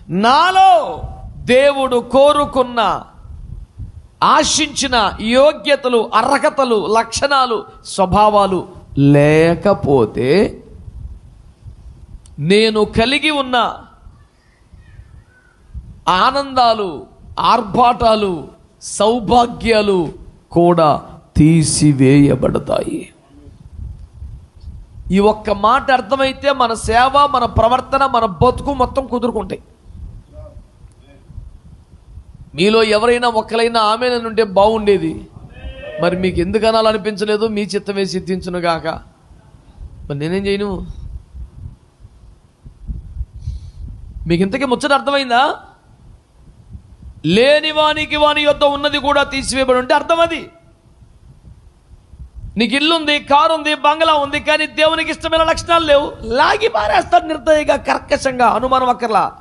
నాలో దేవుడు కోరుకున్న ఆశించిన యోగ్యతలు, అర్హతలు, లక్షణాలు, స్వభావాలు లేకపోతే నేను కలిగి ఉన్న ఆనందాలు, ఆర్భాటాలు, సౌభాగ్యాలు కూడా తీసివేయబడతాయి. ఈ ఒక్క మాట అర్థమైతే మన సేవ, మన ప్రవర్తన, మన బతుకు మొత్తం కుదురుకుంటాయి. మీలో ఎవరైనా ఒక్కలైనా ఆమెనుంటే బాగుండేది. మరి మీకు ఎందుకు అనాలనిపించలేదు? మీ చిత్తమే సిద్ధించును గాక. మరి నేనేం చేయను? మీకు ఇంతకీ ముచ్చట అర్థమైందా? లేని వానికి వాని యొద్ద ఉన్నది కూడా తీసివేయబడి ఉంటే అర్థం అది. నీకు ఇల్లు ఉంది, కారు ఉంది, బంగ్లా ఉంది, కానీ దేవునికి ఇష్టమైన లక్షణాలు లేవు, లాగి పారేస్తాడు నిర్దయగా, కర్కశంగా. అనుమానం అక్కర్లా.